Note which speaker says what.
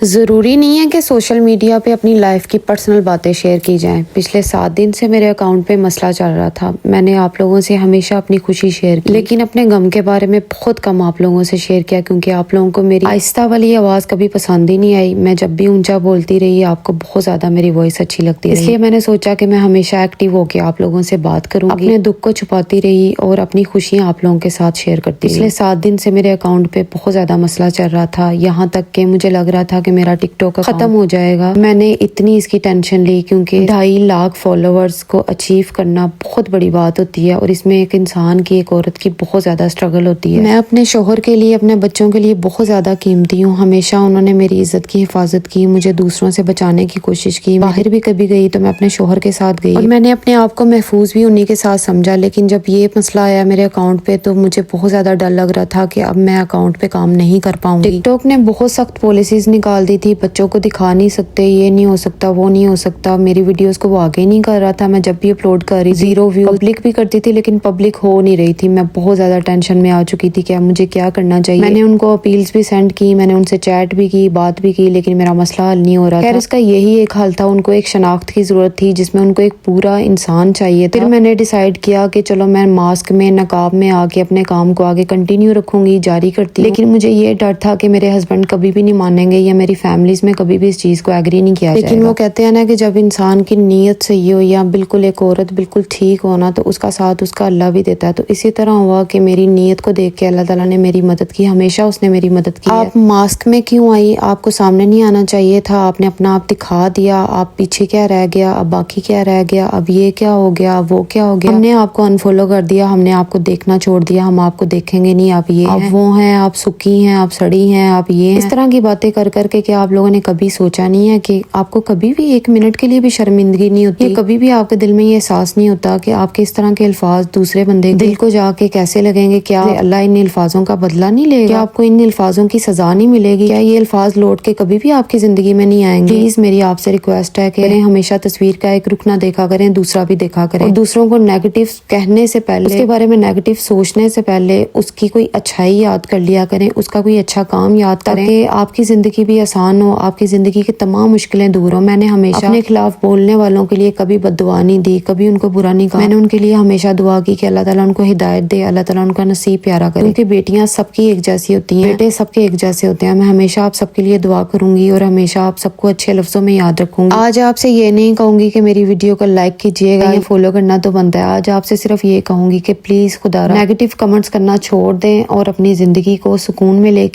Speaker 1: ضروری نہیں ہے کہ سوشل میڈیا پہ اپنی لائف کی پرسنل باتیں شیئر کی جائیں۔ پچھلے 7 دن سے میرے اکاؤنٹ پہ مسئلہ چل رہا تھا۔ میں نے آپ لوگوں سے ہمیشہ اپنی خوشی شیئر کی، لیکن اپنے غم کے بارے میں بہت کم آپ لوگوں سے شیئر کیا، کیونکہ آپ لوگوں کو میری آہستہ والی آواز کبھی پسند ہی نہیں آئی۔ میں جب بھی اونچا بولتی رہی، آپ کو بہت زیادہ میری وائس اچھی لگتی رہی، اس لیے میں نے سوچا کہ میں ہمیشہ ایکٹیو ہو کے آپ لوگوں سے بات کروں گی، اپنے دکھ کو چھپاتی رہی اور اپنی خوشیاں آپ لوگوں کے ساتھ شیئر کرتی رہی۔ پچھلے 7 دن سے میرے اکاؤنٹ پہ بہت زیادہ مسئلہ چل رہا تھا، یہاں تک کہ مجھے لگ رہا تھا کہ میرا ٹک ٹاک ختم ہو جائے گا۔ میں نے اتنی اس کی ٹینشن لی، کیونکہ 2.5 لاکھ فالوورز کو اچیو کرنا بہت بڑی بات ہوتی ہے، اور اس میں ایک انسان کی، ایک عورت کی بہت زیادہ اسٹرگل ہوتی ہے۔ میں اپنے شوہر کے لیے، اپنے بچوں کے لیے بہت زیادہ قیمتی ہوں۔ ہمیشہ انہوں نے میری عزت کی حفاظت کی، مجھے دوسروں سے بچانے کی کوشش کی۔ باہر بھی کبھی گئی تو میں اپنے شوہر کے ساتھ گئی، اور میں نے اپنے آپ کو محفوظ بھی انہی کے ساتھ سمجھا۔ لیکن جب یہ مسئلہ آیا میرے اکاؤنٹ پہ تو مجھے بہت زیادہ ڈر لگ رہا تھا کہ اب میں اکاؤنٹ پہ کام نہیں کر پاؤں گی۔ ٹک ٹاک نے بہت سخت پالیسیز نکال دی تھی، بچوں کو دکھا نہیں سکتے، یہ نہیں ہو سکتا، وہ نہیں ہو سکتا۔ میری ویڈیوز کو وہ آگے نہیں کر رہا تھا، میں جب بھی اپلوڈ کر رہی 0 ویو، پبلک بھی کرتی تھی لیکن پبلک ہو نہیں رہی تھی۔ میں بہت زیادہ ٹینشن میں آ چکی تھی کہ اب مجھے کیا کرنا چاہیے۔ میں نے ان کو اپیلز بھی سینڈ کی، میں نے ان سے چیٹ بھی کی، بات بھی کی، لیکن میرا مسئلہ حل نہیں ہو رہا تھا۔ خیر اس کا یہی ایک حل تھا، ان کو ایک شناخت کی ضرورت تھی جس میں ان کو ایک پورا انسان چاہیے تھا۔ پھر میں نے ڈیسائیڈ کیا کہ چلو میں ماسک میں، نقاب میں آ کے اپنے کام کو آگے کنٹینیو رکھوں گی، جاری کرتی ہوں۔ لیکن مجھے یہ ڈر تھا کہ میرے ہسبینڈ کبھی بھی نہیں مانیں گے، یا میری فیملیز میں کبھی بھی اس چیز کو ایگری نہیں کیا جائے گا۔ لیکن وہ کہتے ہیں نا کہ جب انسان کی نیت صحیح ہو، یا بالکل ایک عورت بالکل ٹھیک ہونا، تو اس کا ساتھ اس کا اللہ بھی دیتا ہے۔ تو اسی طرح ہوا کہ میری نیت کو دیکھ کے اللہ تعالیٰ نے میری مدد کی، ہمیشہ اس نے میری مدد کی ہے۔ آپ ماسک میں کیوں آئی؟ آپ کو سامنے نہیں آنا چاہیے تھا، آپ نے اپنا آپ دکھا دیا، آپ پیچھے کیا رہ گیا، اب باقی کیا رہ گیا، اب یہ کیا ہو گیا، اب وہ کیا ہو گیا۔ ہم نے آپ کو انفالو کر دیا، ہم نے آپ کو دیکھنا چھوڑ دیا، ہم آپ کو دیکھیں گے نہیں، آپ یہ ہیں، آپ وہ ہیں، آپ سکی ہیں، آپ سڑی ہیں، آپ یہ ہیں۔ اس طرح کی باتیں کر کر کے کیا آپ لوگوں نے کبھی سوچا نہیں ہے کہ آپ کو کبھی بھی 1 منٹ کے لیے بھی شرمندگی نہیں ہوتی، کبھی بھی آپ کے دل میں یہ احساس نہیں ہوتا کہ آپ کے اس طرح کے الفاظ دوسرے بندے دل کو جا کے کیسے لگیں گے؟ کیا اللہ ان الفاظوں کا بدلہ نہیں لے گا؟ کیا آپ کو ان الفاظوں کی سزا نہیں ملے گی؟ کیا یہ الفاظ لوٹ کے کبھی بھی آپ کی زندگی میں نہیں آئیں گے؟ پلیز میری آپ سے ریکویسٹ ہے کہ ہمیشہ تصویر کا ایک رخ نہ دیکھا کریں، دوسرا بھی دیکھا کریں، اور دوسروں کو نیگیٹو کہنے سے پہلے، اس کے بارے میں نیگیٹو سوچنے سے پہلے اس کی کوئی اچھائی یاد کر لیا کریں، اس کا کوئی اچھا کام یاد کریں، تاکہ آپ کی زندگی بھی آسان ہو، آپ کی زندگی کی تمام مشکلیں دور ہوں۔ میں نے ہمیشہ اپنے خلاف بولنے والوں کے لیے کبھی بد دعا نہیں دی، کبھی ان کو برا نہیں کہا۔ میں نے ان کے لیے ہمیشہ دعا کی کہ اللہ تعالیٰ ان کو ہدایت دے، اللہ تعالیٰ ان کا نصیب پیارا کرے، کیونکہ بیٹیاں سب کی ایک جیسی ہوتی ہیں، بیٹے سب کے ایک جیسے ہوتے ہیں۔ میں ہمیشہ آپ سب کے لیے دعا کروں گی، اور ہمیشہ آپ سب کو اچھے لفظوں میں یاد رکھوں گی۔ آج آپ سے یہ نہیں کہوں گی کہ میری ویڈیو کو لائک کیجیے گا یا فالو کرنا تو بنتا ہے، آج آپ سے صرف یہ کہوں گی کہ پلیز خدا را نیگیٹو کمنٹس کرنا چھوڑ دیں، اور اپنی زندگی کو سکون میں لے